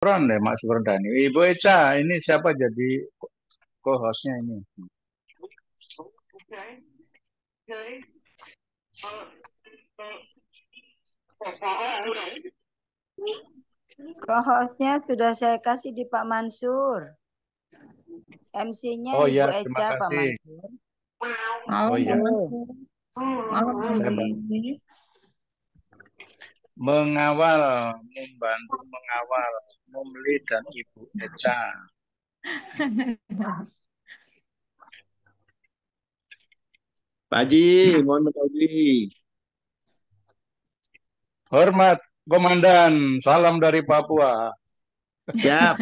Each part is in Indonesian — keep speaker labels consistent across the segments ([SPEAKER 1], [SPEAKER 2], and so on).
[SPEAKER 1] Ron deh Mas Wardani. Ibu Eca, ini siapa jadi co-hostnya ini?
[SPEAKER 2] Co-hostnya sudah saya kasih di Pak Mansur. MC-nya
[SPEAKER 1] Oh
[SPEAKER 2] Ibu
[SPEAKER 1] ya, terima
[SPEAKER 2] Eca, Pak
[SPEAKER 1] kasih.
[SPEAKER 2] Mansur.
[SPEAKER 1] Oh
[SPEAKER 3] Malam, Pak
[SPEAKER 1] ya,
[SPEAKER 2] Tuh.
[SPEAKER 3] Mansur. Malam,
[SPEAKER 1] saya
[SPEAKER 3] Abi.
[SPEAKER 1] mengawal, membantu mengawal Mumli dan Ibu Eca.
[SPEAKER 4] Pak Haji, mohon Pak Haji.
[SPEAKER 1] Hormat Komandan, salam dari Papua.
[SPEAKER 4] Siap.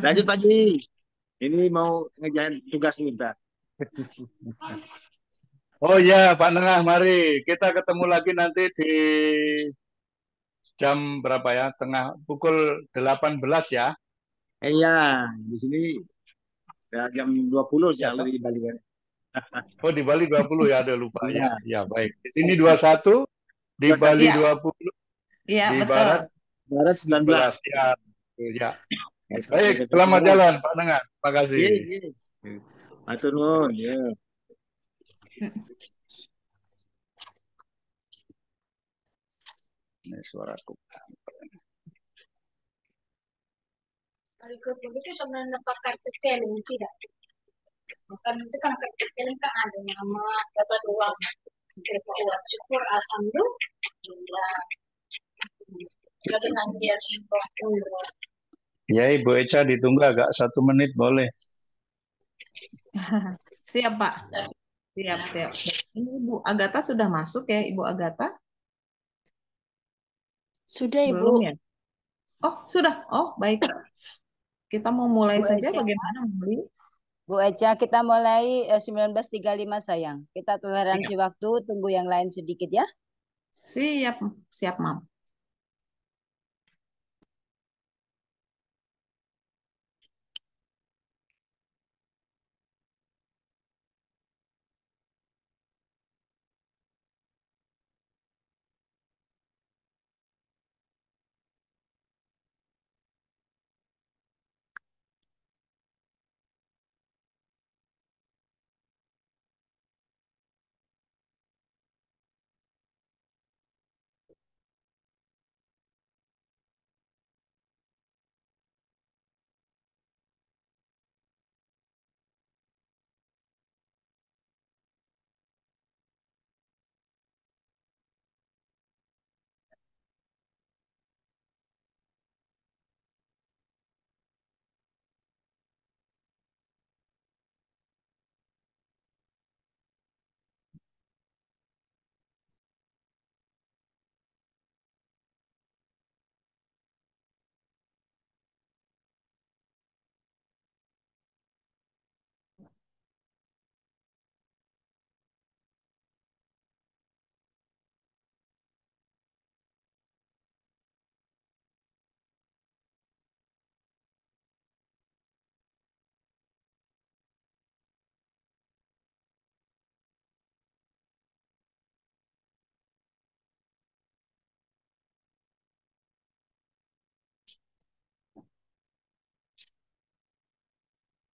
[SPEAKER 4] Lanjut Pak Haji. Ini mau ngerjain tugas minta.
[SPEAKER 1] Oh ya, Pak Nengah, mari kita ketemu lagi nanti di jam berapa ya? Tengah pukul 18 ya.
[SPEAKER 4] Iya, di sini ya, jam 20 sih
[SPEAKER 1] Ya,
[SPEAKER 4] kalau
[SPEAKER 1] Pak.
[SPEAKER 4] di Bali kan.
[SPEAKER 1] Oh, di Bali 20 ya, ada lupa ya.
[SPEAKER 4] Iya.
[SPEAKER 1] Ya, baik. Di sini 21, di Bali
[SPEAKER 4] 21
[SPEAKER 3] Iya,
[SPEAKER 1] 20,
[SPEAKER 3] iya
[SPEAKER 1] di
[SPEAKER 3] betul.
[SPEAKER 1] Barat
[SPEAKER 4] Barat 19.
[SPEAKER 1] 11 ya. Ya. Baik,
[SPEAKER 4] Oke,
[SPEAKER 1] selamat
[SPEAKER 4] sekarang.
[SPEAKER 1] jalan Pak Nengah. Terima kasih.
[SPEAKER 4] Iya, iya. Matur nuwun, ya.
[SPEAKER 1] Ini suaraku.
[SPEAKER 5] Berikut begitu sebenarnya Pak kartu keling tidak. Bukan itu kan kartu keling kan ada nama dapat uang. Terima uang syukur alhamdulillah. Jadi nanti dia syukur.
[SPEAKER 1] Ya, Ibu Eca ditunggu agak 1 menit boleh.
[SPEAKER 3] Siap, Pak. Siap, siap. Ini Ibu Agatha sudah masuk ya, Ibu Agatha?
[SPEAKER 2] Sudah, Ibu.
[SPEAKER 3] Belum ya? Oh, sudah. Oh, baik. Kita mau mulai
[SPEAKER 2] Bu
[SPEAKER 3] saja
[SPEAKER 2] Eca,
[SPEAKER 3] bagaimana, Muli?
[SPEAKER 2] Bu Eca, kita mulai 19.35 sayang. Kita toleransi
[SPEAKER 3] Siap,
[SPEAKER 2] waktu, tunggu yang lain sedikit ya.
[SPEAKER 3] siap, siap, Mam.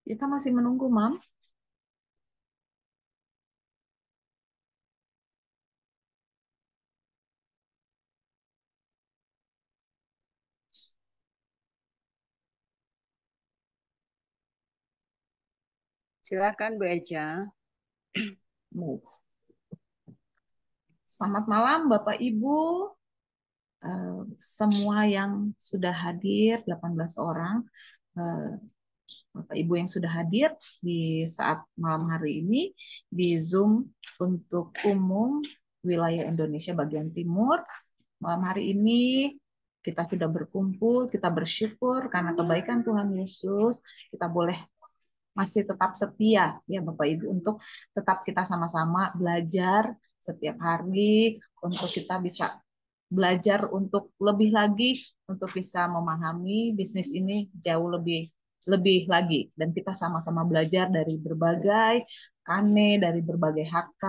[SPEAKER 3] Kita masih menunggu, Mam.
[SPEAKER 2] Silakan Bu Eca.
[SPEAKER 3] Selamat malam, Bapak Ibu. Semua yang sudah hadir, 18 orang. Eh, Bapak Ibu yang sudah hadir di saat malam hari ini di Zoom untuk umum wilayah Indonesia bagian timur. Malam hari ini kita sudah berkumpul, kita bersyukur karena kebaikan Tuhan Yesus, kita boleh masih tetap setia ya Bapak Ibu untuk tetap kita sama-sama belajar setiap hari untuk kita bisa belajar untuk lebih lagi untuk bisa memahami bisnis ini jauh lebih lebih lagi dan kita sama-sama belajar dari berbagai kane dari berbagai HK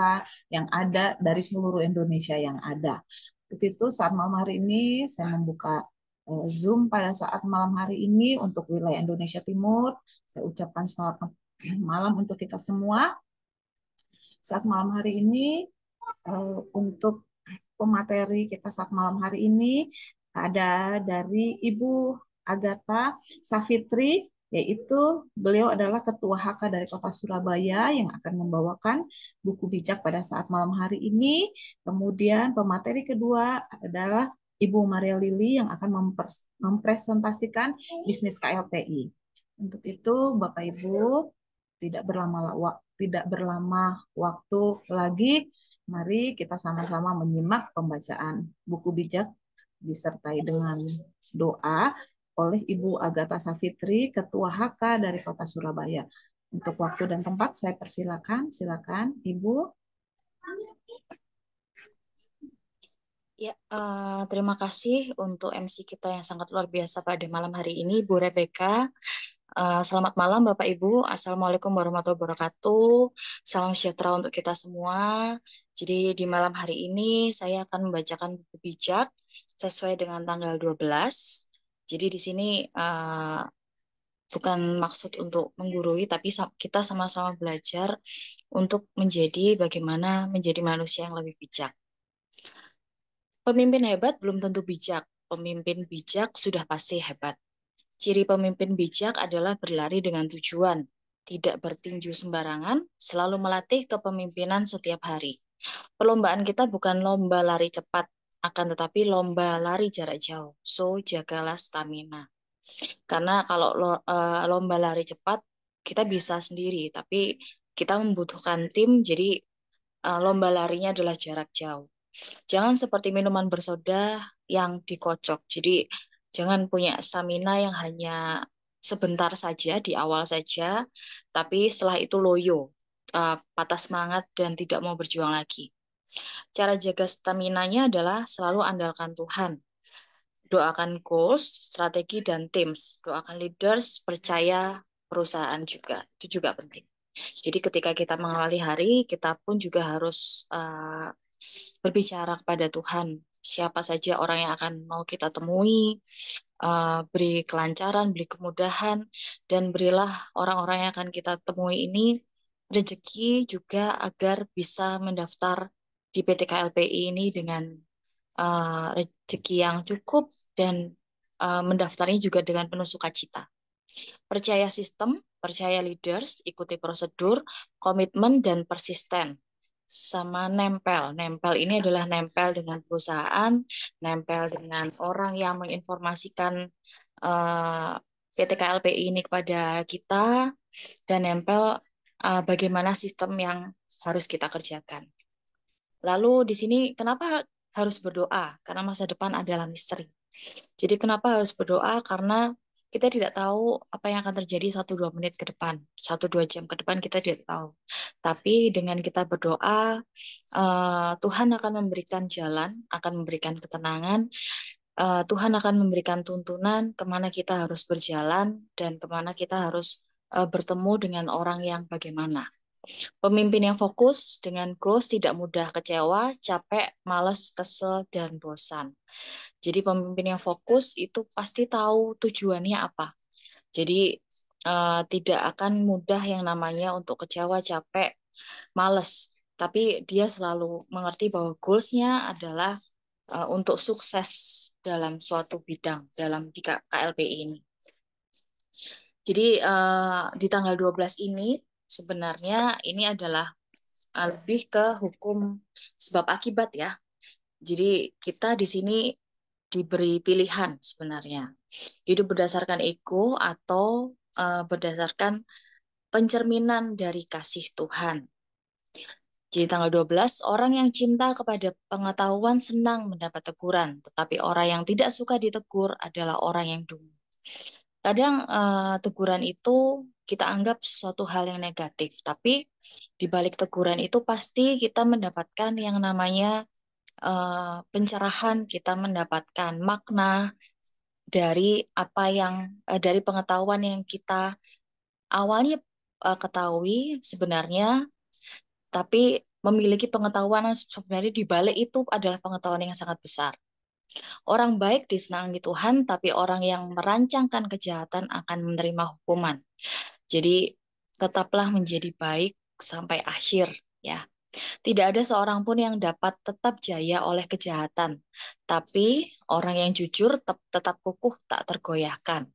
[SPEAKER 3] yang ada dari seluruh Indonesia yang ada. Begitu saat malam hari ini saya membuka Zoom pada saat malam hari ini untuk wilayah Indonesia Timur. Saya ucapkan selamat malam untuk kita semua. Saat malam hari ini untuk pemateri kita saat malam hari ini ada dari Ibu Agatha Savitri, yaitu beliau adalah Ketua HK dari Kota Surabaya yang akan membawakan buku bijak pada saat malam hari ini. Kemudian pemateri kedua adalah Ibu Maria Lili yang akan mempresentasikan bisnis KLPI. Untuk itu, Bapak Ibu, tidak berlama waktu lagi, mari kita sama-sama menyimak pembacaan buku bijak disertai dengan doa oleh Ibu Agatha Savitri, Ketua HK dari Kota Surabaya. Untuk waktu dan tempat saya persilakan, silakan Ibu.
[SPEAKER 6] Ya, terima kasih untuk MC kita yang sangat luar biasa pada malam hari ini, Bu Rebecca. Selamat malam Bapak Ibu, Assalamualaikum warahmatullahi wabarakatuh. Salam sejahtera untuk kita semua. Jadi di malam hari ini saya akan membacakan buku bijak sesuai dengan tanggal 12. Jadi di sini bukan maksud untuk menggurui, tapi kita sama-sama belajar untuk menjadi bagaimana menjadi manusia yang lebih bijak. Pemimpin hebat belum tentu bijak, pemimpin bijak sudah pasti hebat. Ciri pemimpin bijak adalah berlari dengan tujuan, tidak bertinju sembarangan, selalu melatih kepemimpinan setiap hari. Perlombaan kita bukan lomba lari cepat, akan tetapi lomba lari jarak jauh. So, jagalah stamina. Karena kalau lomba lari cepat, kita bisa sendiri, tapi kita membutuhkan tim, jadi lomba larinya adalah jarak jauh. Jangan seperti minuman bersoda yang dikocok. Jadi, jangan punya stamina yang hanya sebentar saja, di awal saja, tapi setelah itu loyo, patah semangat dan tidak mau berjuang lagi. Cara jaga stamina-nya adalah selalu andalkan Tuhan. Doakan goals, strategi, dan teams. Doakan leaders, percaya perusahaan juga. Itu juga penting. Jadi ketika kita mengawali hari, kita pun juga harus berbicara kepada Tuhan. Siapa saja orang yang akan mau kita temui, beri kelancaran, beri kemudahan, dan berilah orang-orang yang akan kita temui ini rezeki juga agar bisa mendaftar di PT KLPI ini dengan rezeki yang cukup dan mendaftarnya juga dengan penuh sukacita. Percaya sistem, percaya leaders, ikuti prosedur, komitmen, dan persisten. Sama nempel. Nempel ini adalah nempel dengan perusahaan, nempel dengan orang yang menginformasikan PT KLPI ini kepada kita, dan nempel bagaimana sistem yang harus kita kerjakan. Lalu di sini kenapa harus berdoa? Karena masa depan adalah misteri. Jadi kenapa harus berdoa? Karena kita tidak tahu apa yang akan terjadi 1-2 menit ke depan, 1-2 jam ke depan kita tidak tahu. Tapi dengan kita berdoa, Tuhan akan memberikan jalan, akan memberikan ketenangan, Tuhan akan memberikan tuntunan kemana kita harus berjalan dan kemana kita harus bertemu dengan orang yang bagaimana. Pemimpin yang fokus dengan goals tidak mudah kecewa, capek, malas, kesel, dan bosan. Jadi pemimpin yang fokus itu pasti tahu tujuannya apa. Jadi tidak akan mudah yang namanya untuk kecewa, capek, males. Tapi dia selalu mengerti bahwa goals-nya adalah untuk sukses dalam suatu bidang, dalam KLPI ini. Jadi di tanggal 12 ini sebenarnya ini adalah lebih ke hukum sebab akibat ya. Jadi kita di sini diberi pilihan sebenarnya. Hidup berdasarkan ego atau berdasarkan pencerminan dari kasih Tuhan. Jadi tanggal 12, orang yang cinta kepada pengetahuan senang mendapat teguran, tetapi orang yang tidak suka ditegur adalah orang yang dungu. Kadang teguran itu kita anggap sesuatu hal yang negatif, tapi di balik teguran itu pasti kita mendapatkan yang namanya pencerahan, kita mendapatkan makna dari apa yang dari pengetahuan yang kita awalnya ketahui sebenarnya, tapi memiliki pengetahuan yang sebenarnya di balik itu adalah pengetahuan yang sangat besar. Orang baik disenangi Tuhan, tapi orang yang merancangkan kejahatan akan menerima hukuman. Jadi tetaplah menjadi baik sampai akhir ya. Tidak ada seorang pun yang dapat tetap jaya oleh kejahatan, tapi orang yang jujur tetap kukuh tak tergoyahkan.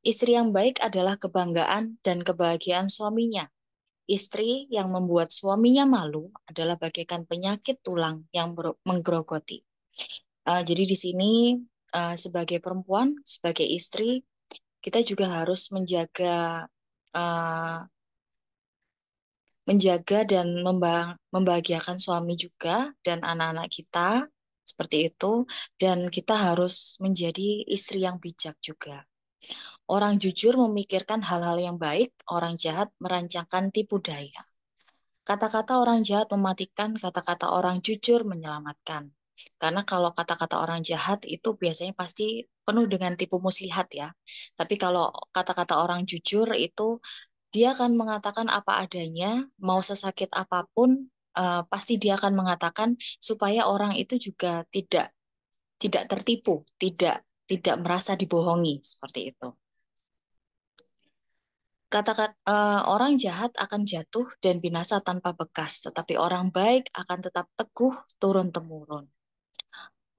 [SPEAKER 6] Istri yang baik adalah kebanggaan dan kebahagiaan suaminya. Istri yang membuat suaminya malu adalah bagaikan penyakit tulang yang menggerogoti. Jadi di sini sebagai perempuan, sebagai istri, kita juga harus uh, menjaga dan membahagiakan suami juga dan anak-anak kita seperti itu. Dan kita harus menjadi istri yang bijak juga. Orang jujur memikirkan hal-hal yang baik, orang jahat merancangkan tipu daya. Kata-kata orang jahat mematikan, kata-kata orang jujur menyelamatkan. Karena kalau kata-kata orang jahat itu biasanya pasti penuh dengan tipu muslihat ya. Tapi kalau kata-kata orang jujur itu dia akan mengatakan apa adanya, mau sesakit apapun, pasti dia akan mengatakan supaya orang itu juga tidak tertipu, tidak merasa dibohongi seperti itu. Kata-kata orang jahat akan jatuh dan binasa tanpa bekas, tetapi orang baik akan tetap teguh turun-temurun.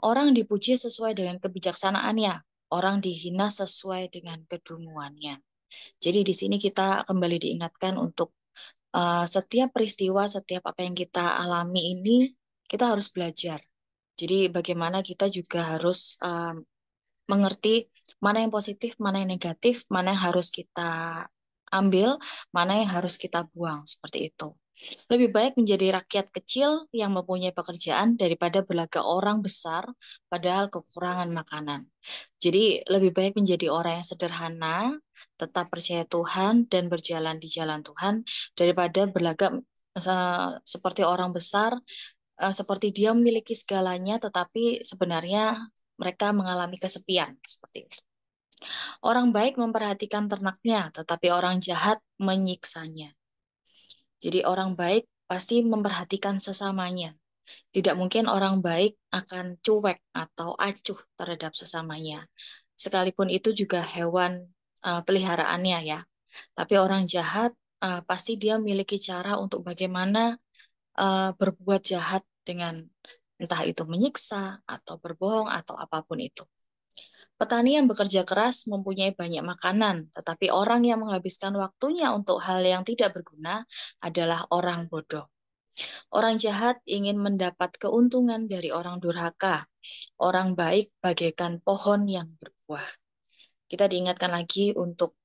[SPEAKER 6] Orang dipuji sesuai dengan kebijaksanaannya, orang dihina sesuai dengan kedunguannya. Jadi di sini kita kembali diingatkan untuk setiap peristiwa, setiap apa yang kita alami ini, kita harus belajar. Jadi bagaimana kita juga harus mengerti mana yang positif, mana yang negatif, mana yang harus kita ambil, mana yang harus kita buang, seperti itu. Lebih baik menjadi rakyat kecil yang mempunyai pekerjaan daripada belaga orang besar padahal kekurangan makanan. Jadi lebih baik menjadi orang yang sederhana, tetap percaya Tuhan dan berjalan di jalan Tuhan daripada berlagak seperti orang besar, seperti dia memiliki segalanya tetapi sebenarnya mereka mengalami kesepian seperti itu. Orang baik memperhatikan ternaknya, tetapi orang jahat menyiksanya. Jadi orang baik pasti memperhatikan sesamanya. Tidak mungkin orang baik akan cuek atau acuh terhadap sesamanya. Sekalipun itu juga hewan peliharaannya ya. Tapi orang jahat pasti dia memiliki cara untuk bagaimana berbuat jahat dengan entah itu menyiksa atau berbohong atau apapun itu. Petani yang bekerja keras mempunyai banyak makanan, tetapi orang yang menghabiskan waktunya untuk hal yang tidak berguna adalah orang bodoh. Orang jahat ingin mendapat keuntungan dari orang durhaka. Orang baik bagaikan pohon yang berbuah. Kita diingatkan lagi untuk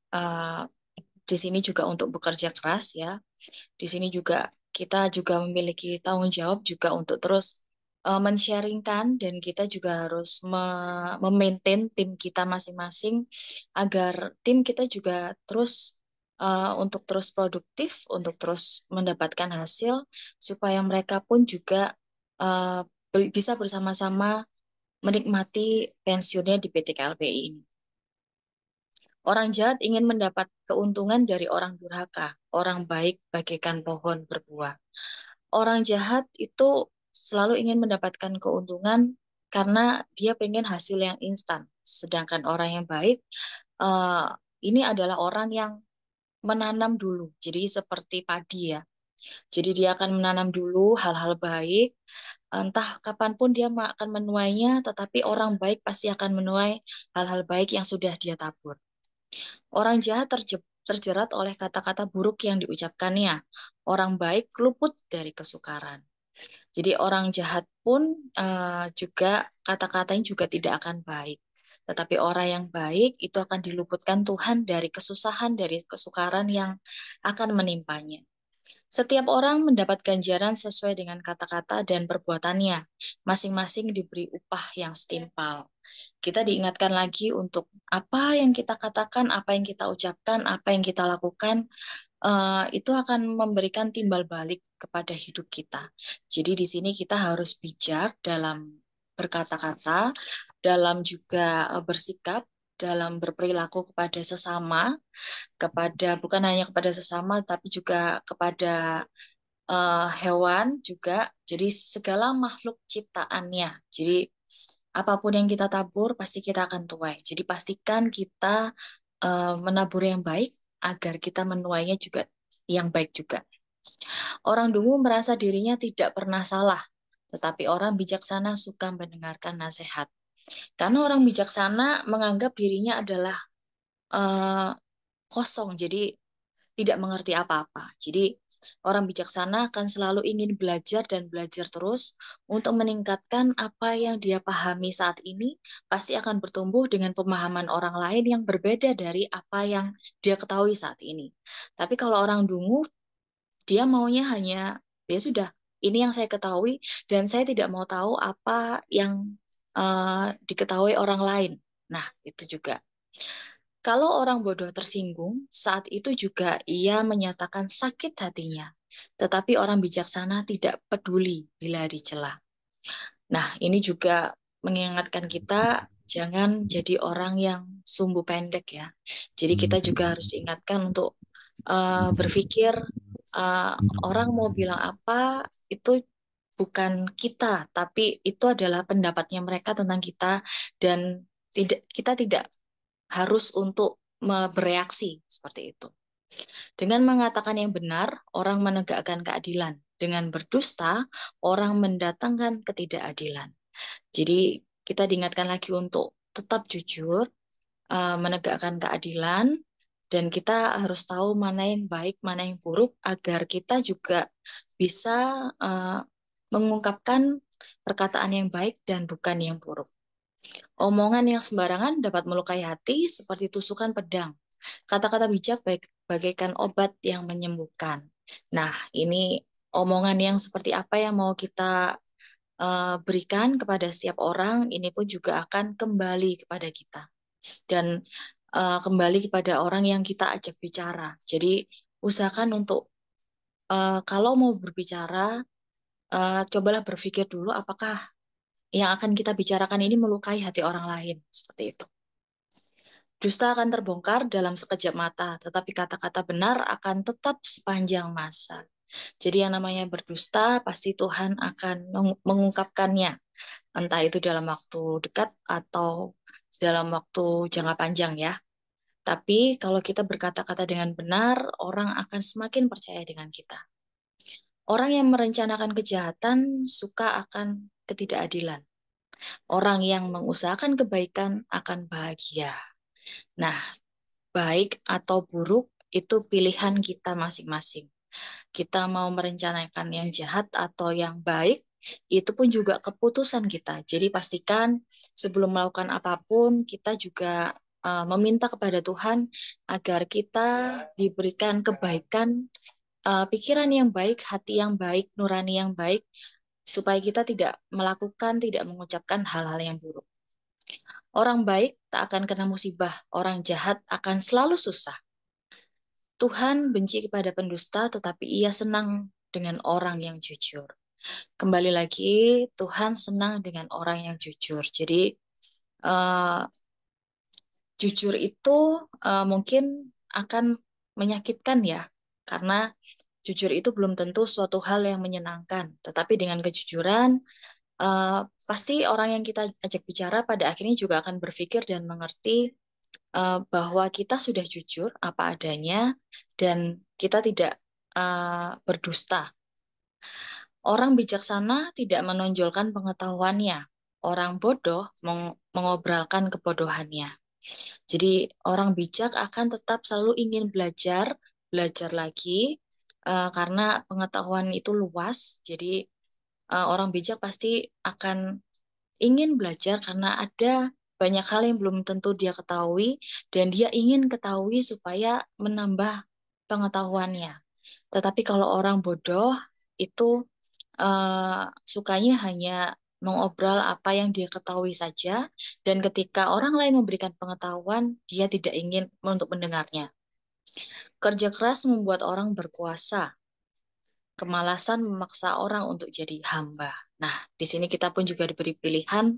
[SPEAKER 6] di sini juga untuk bekerja keras ya. Di sini juga kita juga memiliki tanggung jawab juga untuk terus men-sharingkan dan kita juga harus memaintain tim kita masing-masing agar tim kita juga terus untuk terus produktif, untuk terus mendapatkan hasil supaya mereka pun juga bisa bersama-sama menikmati pensiunnya di PT KLPI ini. Orang jahat ingin mendapat keuntungan dari orang durhaka. Orang baik bagaikan pohon berbuah. Orang jahat itu selalu ingin mendapatkan keuntungan karena dia pengen hasil yang instan. Sedangkan orang yang baik, ini adalah orang yang menanam dulu. Jadi seperti padi ya. Jadi dia akan menanam dulu hal-hal baik. Entah kapanpun dia akan menuainya, tetapi orang baik pasti akan menuai hal-hal baik yang sudah dia tabur. Orang jahat terjerat oleh kata-kata buruk yang diucapkannya. Orang baik luput dari kesukaran. Jadi orang jahat pun juga kata-katanya juga tidak akan baik. Tetapi orang yang baik itu akan diluputkan Tuhan dari kesusahan, dari kesukaran yang akan menimpanya. Setiap orang mendapat ganjaran sesuai dengan kata-kata dan perbuatannya. Masing-masing diberi upah yang setimpal. Kita diingatkan lagi untuk apa yang kita katakan, apa yang kita ucapkan, apa yang kita lakukan, itu akan memberikan timbal balik kepada hidup kita. Jadi di sini kita harus bijak dalam berkata-kata, dalam juga bersikap, dalam berperilaku kepada sesama, bukan hanya kepada sesama, tapi juga kepada hewan juga. Jadi segala makhluk ciptaannya. Jadi apapun yang kita tabur pasti kita akan tuai. Jadi pastikan kita menabur yang baik agar kita menuainya juga yang baik juga. Orang dungu merasa dirinya tidak pernah salah, tetapi orang bijaksana suka mendengarkan nasihat. Karena orang bijaksana menganggap dirinya adalah kosong, jadi tidak mengerti apa-apa. Jadi orang bijaksana akan selalu ingin belajar dan belajar terus untuk meningkatkan apa yang dia pahami saat ini, pasti akan bertumbuh dengan pemahaman orang lain yang berbeda dari apa yang dia ketahui saat ini. Tapi kalau orang dungu, dia maunya hanya, ya sudah, ini yang saya ketahui dan saya tidak mau tahu apa yang diketahui orang lain. Nah, itu juga. Kalau orang bodoh tersinggung, saat itu juga ia menyatakan sakit hatinya. Tetapi orang bijaksana tidak peduli bila dicela. Nah, ini juga mengingatkan kita jangan jadi orang yang sumbu pendek ya. Jadi kita juga harus diingatkan untuk berpikir orang mau bilang apa itu bukan kita, tapi itu adalah pendapatnya mereka tentang kita dan kita tidak harus untuk bereaksi seperti itu. Dengan mengatakan yang benar, orang menegakkan keadilan. Dengan berdusta, orang mendatangkan ketidakadilan. Jadi kita diingatkan lagi untuk tetap jujur, menegakkan keadilan, dan kita harus tahu mana yang baik, mana yang buruk, agar kita juga bisa mengungkapkan perkataan yang baik dan bukan yang buruk. Omongan yang sembarangan dapat melukai hati seperti tusukan pedang. Kata-kata bijak bagaikan obat yang menyembuhkan. Nah, ini omongan yang seperti apa yang mau kita berikan kepada setiap orang, ini pun juga akan kembali kepada kita. Dan kembali kepada orang yang kita ajak bicara. Jadi, usahakan untuk kalau mau berbicara, cobalah berpikir dulu apakah yang akan kita bicarakan ini melukai hati orang lain. Seperti itu. Dusta akan terbongkar dalam sekejap mata, tetapi kata-kata benar akan tetap sepanjang masa. Jadi yang namanya berdusta, pasti Tuhan akan mengungkapkannya. Entah itu dalam waktu dekat atau dalam waktu jangka panjang ya. Tapi kalau kita berkata-kata dengan benar, orang akan semakin percaya dengan kita. Orang yang merencanakan kejahatan suka akan ketidakadilan. Orang yang mengusahakan kebaikan akan bahagia. Nah, baik atau buruk itu pilihan kita masing-masing. Kita mau merencanakan yang jahat atau yang baik, itu pun juga keputusan kita. Jadi pastikan sebelum melakukan apapun, kita juga meminta kepada Tuhan agar kita diberikan kebaikan, pikiran yang baik, hati yang baik, nurani yang baik, supaya kita tidak melakukan, tidak mengucapkan hal-hal yang buruk. Orang baik tak akan kena musibah, orang jahat akan selalu susah. Tuhan benci kepada pendusta, tetapi ia senang dengan orang yang jujur. Kembali lagi, Tuhan senang dengan orang yang jujur. Jadi, jujur itu mungkin akan menyakitkan ya, karena jujur itu belum tentu suatu hal yang menyenangkan. Tetapi dengan kejujuran, pasti orang yang kita ajak bicara pada akhirnya juga akan berpikir dan mengerti bahwa kita sudah jujur apa adanya dan kita tidak berdusta. Orang bijaksana tidak menonjolkan pengetahuannya. Orang bodoh mengobrolkan kebodohannya. Jadi orang bijak akan tetap selalu ingin belajar lagi karena pengetahuan itu luas. Jadi orang bijak pasti akan ingin belajar karena ada banyak hal yang belum tentu dia ketahui dan dia ingin ketahui supaya menambah pengetahuannya. Tetapi kalau orang bodoh itu sukanya hanya mengobrol apa yang dia ketahui saja dan ketika orang lain memberikan pengetahuan, dia tidak ingin untuk mendengarnya. Kerja keras membuat orang berkuasa. Kemalasan memaksa orang untuk jadi hamba. Nah, di sini kita pun juga diberi pilihan,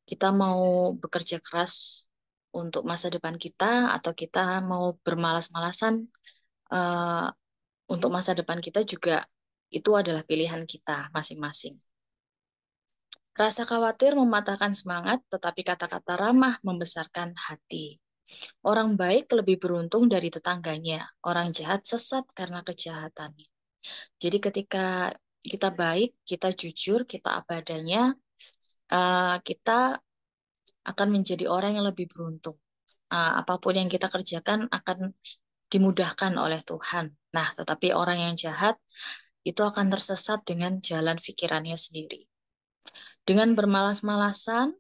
[SPEAKER 6] kita mau bekerja keras untuk masa depan kita, atau kita mau bermalas-malasan untuk masa depan kita juga, itu adalah pilihan kita masing-masing. Rasa khawatir mematahkan semangat, tetapi kata-kata ramah membesarkan hati. Orang baik lebih beruntung dari tetangganya. Orang jahat sesat karena kejahatannya. Jadi ketika kita baik, kita jujur, kita apa adanya, kita akan menjadi orang yang lebih beruntung. Apapun yang kita kerjakan akan dimudahkan oleh Tuhan. Nah, tetapi orang yang jahat itu akan tersesat dengan jalan pikirannya sendiri. Dengan bermalas-malasan,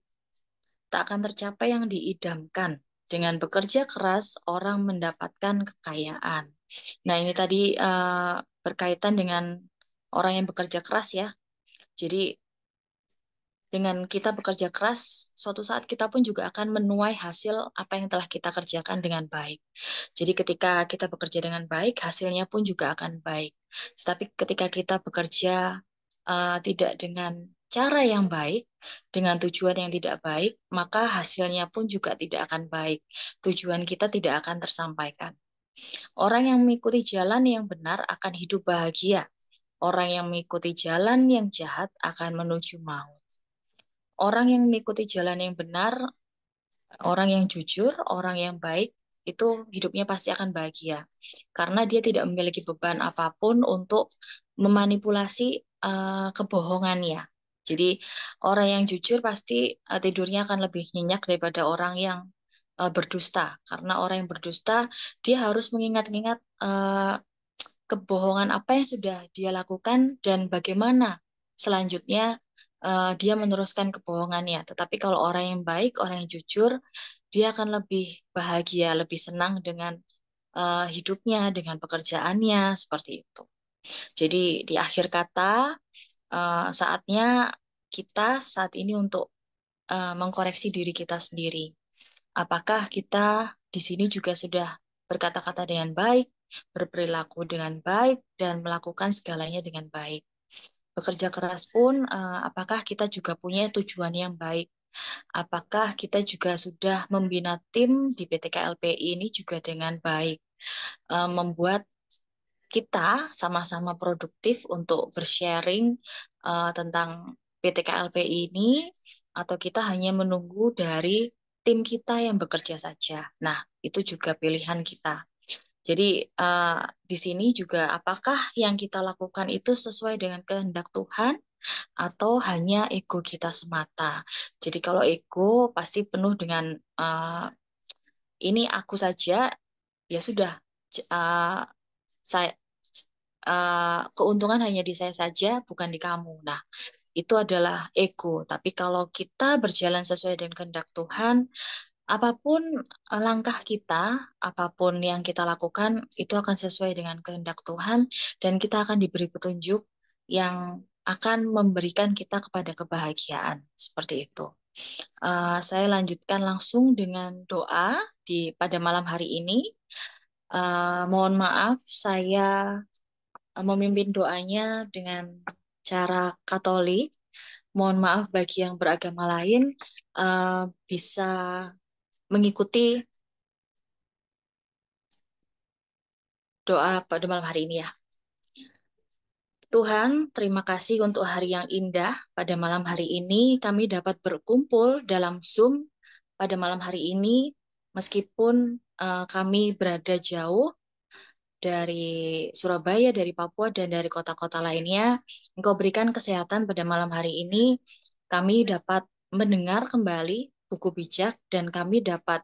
[SPEAKER 6] tak akan tercapai yang diidamkan. Dengan bekerja keras, orang mendapatkan kekayaan. Nah, ini tadi berkaitan dengan orang yang bekerja keras ya. Jadi, dengan kita bekerja keras, suatu saat kita pun juga akan menuai hasil apa yang telah kita kerjakan dengan baik. Jadi ketika kita bekerja dengan baik, hasilnya pun juga akan baik. Tetapi ketika kita bekerja tidak dengan cara yang baik, dengan tujuan yang tidak baik, maka hasilnya pun juga tidak akan baik. Tujuan kita tidak akan tersampaikan. Orang yang mengikuti jalan yang benar akan hidup bahagia. Orang yang mengikuti jalan yang jahat akan menuju maut. Orang yang mengikuti jalan yang benar, orang yang jujur, orang yang baik, itu hidupnya pasti akan bahagia. Karena dia tidak memiliki beban apapun untuk memanipulasi kebohongannya. Jadi orang yang jujur pasti tidurnya akan lebih nyenyak daripada orang yang berdusta. Karena orang yang berdusta, dia harus mengingat-ingat kebohongan apa yang sudah dia lakukan dan bagaimana selanjutnya dia meneruskan kebohongannya. Tetapi kalau orang yang baik, orang yang jujur, dia akan lebih bahagia, lebih senang dengan hidupnya, dengan pekerjaannya, seperti itu. Jadi di akhir kata, saatnya kita saat ini untuk mengkoreksi diri kita sendiri. Apakah kita di sini juga sudah berkata-kata dengan baik, berperilaku dengan baik, dan melakukan segalanya dengan baik? Bekerja keras pun, apakah kita juga punya tujuan yang baik? Apakah kita juga sudah membina tim di PT KLPI ini juga dengan baik? Membuat kita sama-sama produktif untuk bersharing tentang PT KLPI ini, atau kita hanya menunggu dari tim kita yang bekerja saja. Nah, itu juga pilihan kita. Jadi di sini juga apakah yang kita lakukan itu sesuai dengan kehendak Tuhan atau hanya ego kita semata. Jadi kalau ego pasti penuh dengan ini aku saja, ya sudah saya keuntungan hanya di saya saja, bukan di kamu. Nah, itu adalah ego. Tapi kalau kita berjalan sesuai dengan kehendak Tuhan, apapun langkah kita, apapun yang kita lakukan, itu akan sesuai dengan kehendak Tuhan, dan kita akan diberi petunjuk yang akan memberikan kita kepada kebahagiaan. Seperti itu. Saya lanjutkan langsung dengan doa pada malam hari ini. Mohon maaf, saya memimpin doanya dengan cara Katolik. Mohon maaf bagi yang beragama lain, bisa mengikuti doa pada malam hari ini ya. Tuhan, terima kasih untuk hari yang indah. Pada malam hari ini kami dapat berkumpul dalam Zoom pada malam hari ini, meskipun kami berada jauh dari Surabaya, dari Papua, dan dari kota-kota lainnya. Engkau berikan kesehatan pada malam hari ini. Kami dapat mendengar kembali buku bijak, dan kami dapat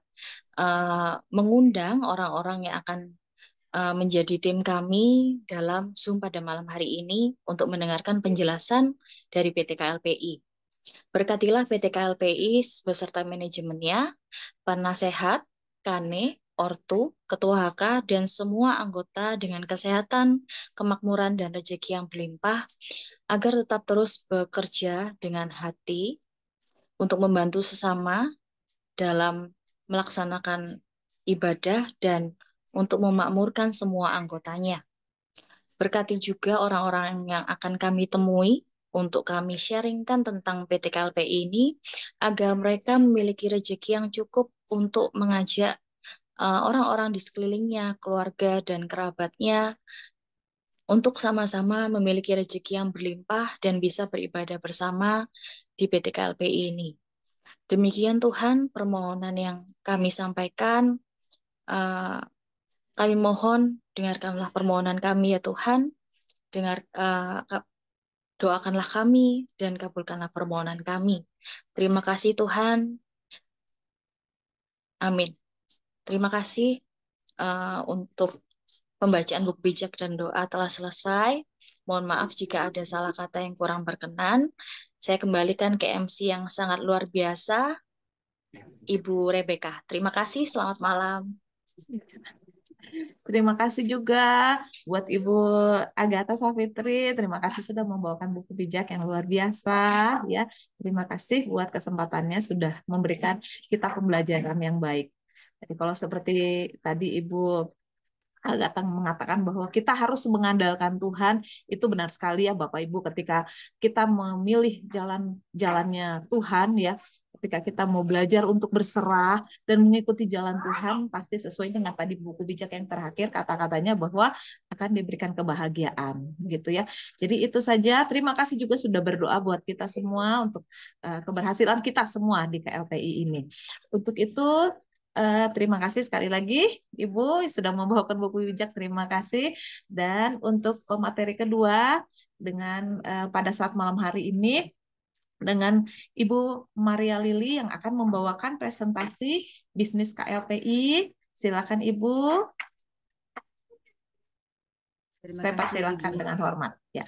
[SPEAKER 6] mengundang orang-orang yang akan menjadi tim kami dalam Zoom pada malam hari ini untuk mendengarkan penjelasan dari PT KLPI. Berkatilah PT KLPI beserta manajemennya, penasehat, Kane, Ortu, Ketua HK, dan semua anggota dengan kesehatan, kemakmuran, dan rezeki yang berlimpah, agar tetap terus bekerja dengan hati untuk membantu sesama dalam melaksanakan ibadah dan untuk memakmurkan semua anggotanya. Berkati juga orang-orang yang akan kami temui untuk kami sharingkan tentang PT KLPI ini, agar mereka memiliki rezeki yang cukup untuk mengajak orang-orang di sekelilingnya, keluarga dan kerabatnya, untuk sama-sama memiliki rezeki yang berlimpah dan bisa beribadah bersama di PT KLPI ini. Demikian Tuhan permohonan yang kami sampaikan. Kami mohon dengarkanlah permohonan kami ya Tuhan. Doakanlah kami dan kabulkanlah permohonan kami. Terima kasih Tuhan. Amin. Terima kasih untuk pembacaan buku bijak dan doa telah selesai. Mohon maaf jika ada salah kata yang kurang berkenan. Saya kembalikan ke MC yang sangat luar biasa, Ibu Rebecca. Terima kasih, selamat malam.
[SPEAKER 3] Terima kasih juga buat Ibu Agatha Savitri. Terima kasih sudah membawakan buku bijak yang luar biasa ya. Terima kasih buat kesempatannya sudah memberikan kita pembelajaran yang baik. Jadi kalau seperti tadi Ibu Agatha mengatakan bahwa kita harus mengandalkan Tuhan, itu benar sekali ya Bapak Ibu. Ketika kita memilih jalannya Tuhan ya, ketika kita mau belajar untuk berserah dan mengikuti jalan Tuhan, pasti sesuai dengan tadi buku bijak yang terakhir kata-katanya bahwa akan diberikan kebahagiaan gitu ya. Jadi itu saja. Terima kasih juga sudah berdoa buat kita semua untuk keberhasilan kita semua di KLPI ini. Untuk itu terima kasih sekali lagi Ibu sudah membawakan buku bijak. Terima kasih. Dan untuk materi kedua dengan pada saat malam hari ini dengan Ibu Maria Lili yang akan membawakan presentasi bisnis KLPI. Silakan Ibu. Saya persilakan dengan hormat. Ya.